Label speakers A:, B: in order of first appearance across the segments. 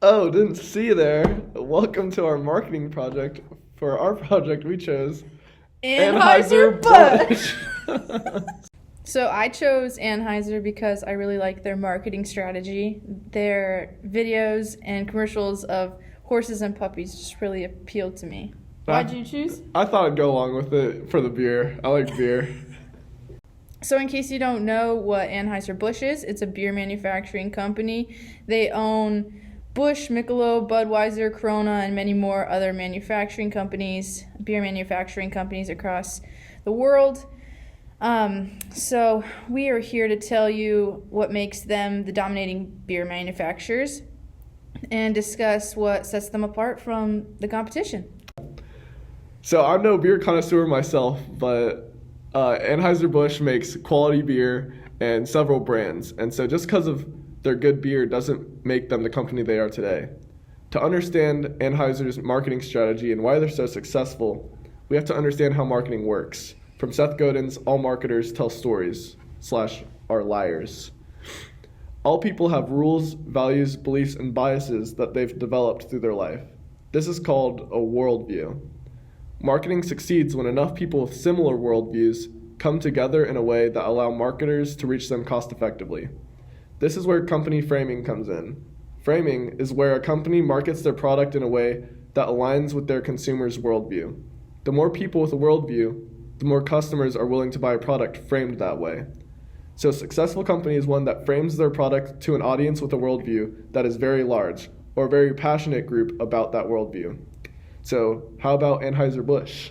A: Oh, didn't see you there. Welcome to our marketing project. For our project, we chose
B: Anheuser
A: Busch.
B: So I chose Anheuser because I really like their marketing strategy. Their videos and commercials of horses and puppies just really appealed to me. Why'd you choose?
A: I thought I'd go along with it for the beer. I like beer.
B: So in case you don't know what Anheuser Busch is, it's a beer manufacturing company. They own Busch, Michelob, Budweiser, Corona, and many more other manufacturing companies, beer manufacturing companies across the world. So we are here to tell you what makes them the dominating beer manufacturers and discuss what sets them apart from the competition.
A: So I'm no beer connoisseur myself, but Anheuser-Busch makes quality beer and several brands. And so just because of their good beer doesn't make them the company they are today. To understand Anheuser's marketing strategy and why they're so successful, we have to understand how marketing works. From Seth Godin's All Marketers Tell Stories / are liars. All people have rules, values, beliefs, and biases that they've developed through their life. This is called a worldview. Marketing succeeds when enough people with similar worldviews come together in a way that allow marketers to reach them cost effectively. This is where company framing comes in. Framing is where a company markets their product in a way that aligns with their consumers' worldview. The more people with a worldview, the more customers are willing to buy a product framed that way. So a successful company is one that frames their product to an audience with a worldview that is very large, or a very passionate group about that worldview. So how about Anheuser-Busch?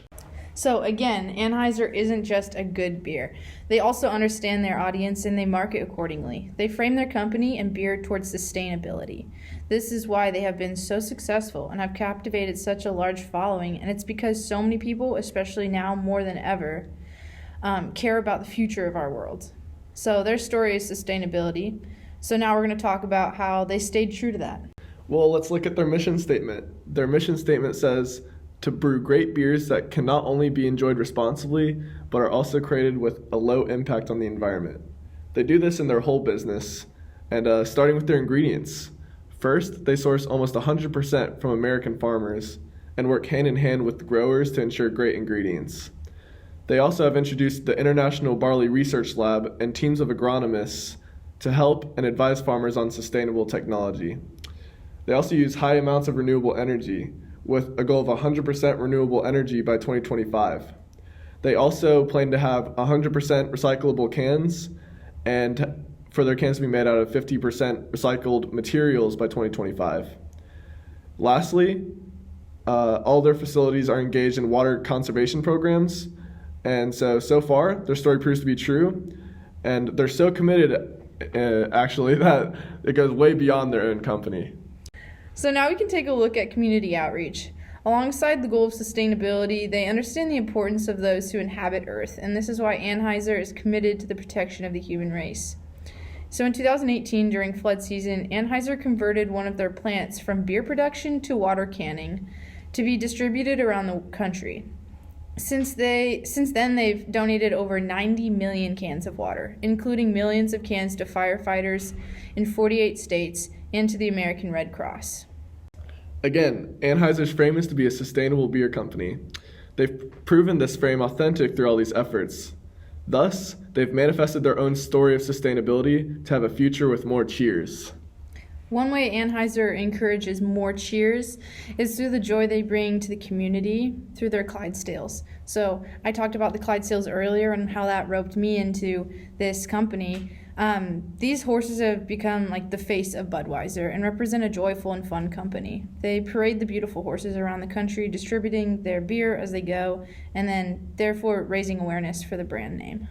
B: So again, Anheuser isn't just a good beer. They also understand their audience and they market accordingly. They frame their company and beer towards sustainability. This is why they have been so successful and have captivated such a large following, and it's because so many people, especially now more than ever, care about the future of our world. So their story is sustainability. So now we're going to talk about how they stayed true to that.
A: Well, let's look at their mission statement. Their mission statement says to brew great beers that can not only be enjoyed responsibly, but are also created with a low impact on the environment. They do this in their whole business, and starting with their ingredients. First, they source almost 100% from American farmers and work hand in hand with the growers to ensure great ingredients. They also have introduced the International Barley Research Lab and teams of agronomists to help and advise farmers on sustainable technology. They also use high amounts of renewable energy, with a goal of 100% renewable energy by 2025. They also plan to have 100% recyclable cans, and for their cans to be made out of 50% recycled materials by 2025. Lastly, all their facilities are engaged in water conservation programs, and so far, their story proves to be true, and they're so committed, actually, that it goes way beyond their own company.
B: So now we can take a look at community outreach. Alongside the goal of sustainability, they understand the importance of those who inhabit Earth, and this is why Anheuser is committed to the protection of the human race. So in 2018, during flood season, Anheuser converted one of their plants from beer production to water canning to be distributed around the country. Since then, they've donated over 90 million cans of water, including millions of cans to firefighters in 48 states and to the American Red Cross.
A: Again, Anheuser's frame is to be a sustainable beer company. They've proven this frame authentic through all these efforts. Thus, they've manifested their own story of sustainability to have a future with more cheers.
B: One way Anheuser encourages more cheers is through the joy they bring to the community through their Clydesdales. So I talked about the Clydesdales earlier and how that roped me into this company. These horses have become like the face of Budweiser and represent a joyful and fun company. They parade the beautiful horses around the country, distributing their beer as they go, and then therefore raising awareness for the brand name.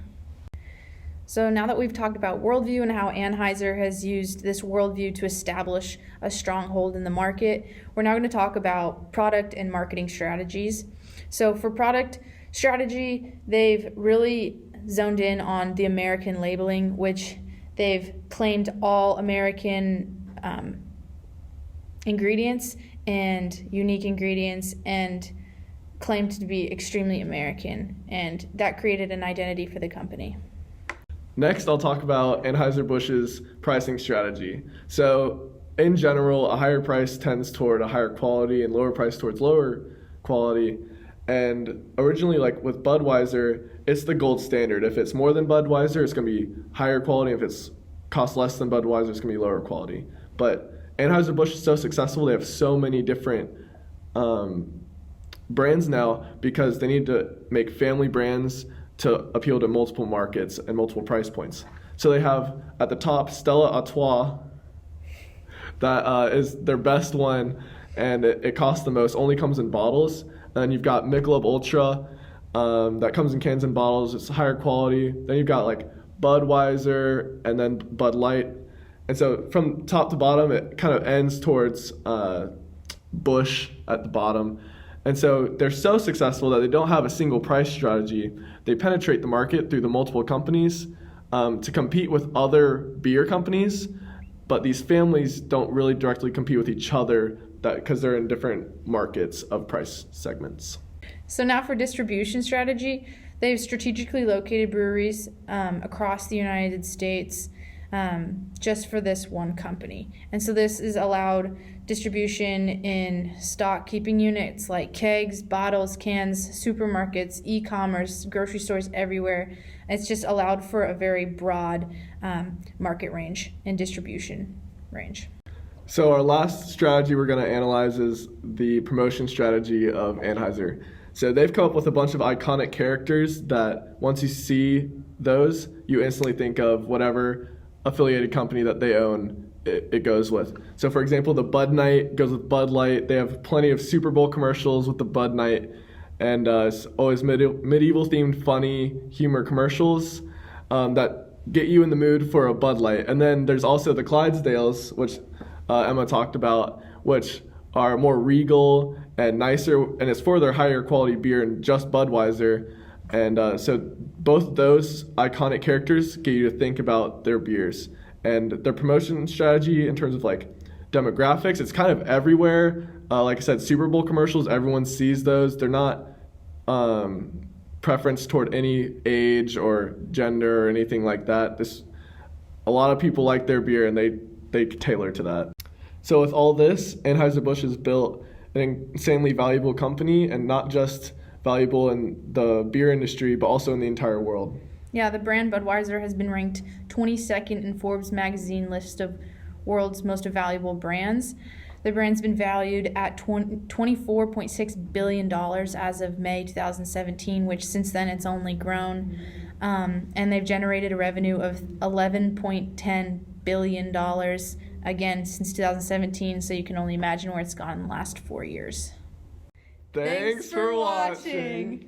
B: So now that we've talked about worldview and how Anheuser has used this worldview to establish a stronghold in the market, we're now going to talk about product and marketing strategies. So for product strategy, they've really zoned in on the American labeling, which they've claimed all American ingredients and unique ingredients and claimed to be extremely American, and that created an identity for the company.
A: Next, I'll talk about Anheuser-Busch's pricing strategy. So in general, a higher price tends toward a higher quality and lower price towards lower quality. And originally, like with Budweiser, it's the gold standard. If it's more than Budweiser, it's going to be higher quality. If it's costs less than Budweiser, it's going to be lower quality. But Anheuser Busch is so successful; they have so many different brands now because they need to make family brands to appeal to multiple markets and multiple price points. So they have at the top Stella Artois, that is their best one, and it costs the most. Only comes in bottles. And then you've got Michelob Ultra, that comes in cans and bottles. It's higher quality. Then you've got like Budweiser and then Bud Light. And so from top to bottom, it kind of ends towards Busch at the bottom. And so they're so successful that they don't have a single price strategy. They penetrate the market through the multiple companies to compete with other beer companies, but these families don't really directly compete with each other because they're in different markets of price segments.
B: So now for distribution strategy, they've strategically located breweries across the United States just for this one company. And so this is allowed distribution in stock keeping units like kegs, bottles, cans, supermarkets, e-commerce, grocery stores everywhere. It's just allowed for a very broad market range and distribution range.
A: So our last strategy we're going to analyze is the promotion strategy of Anheuser. So they've come up with a bunch of iconic characters that once you see those, you instantly think of whatever affiliated company that they own it goes with. So for example, the Bud Night goes with Bud Light. They have plenty of Super Bowl commercials with the Bud Night, and it's always medieval themed funny humor commercials that get you in the mood for a Bud Light. And then there's also the Clydesdales, which Emma talked about, which are more regal and nicer, and it's for their higher quality beer and just Budweiser. And so both those iconic characters get you to think about their beers. And their promotion strategy in terms of like demographics, it's kind of everywhere. Like I said, Super Bowl commercials, everyone sees those. They're not preference toward any age or gender or anything like that. A lot of people like their beer, and they tailor to that. So with all this, Anheuser-Busch has built an insanely valuable company, and not just valuable in the beer industry, but also in the entire world.
B: Yeah, the brand Budweiser has been ranked 22nd in Forbes magazine list of world's most valuable brands. The brand's been valued at $24.6 billion as of May 2017, which since then it's only grown. And they've generated a revenue of $11.10 billion, again, since 2017, so you can only imagine where it's gone in the last 4 years.
A: Thanks for watching.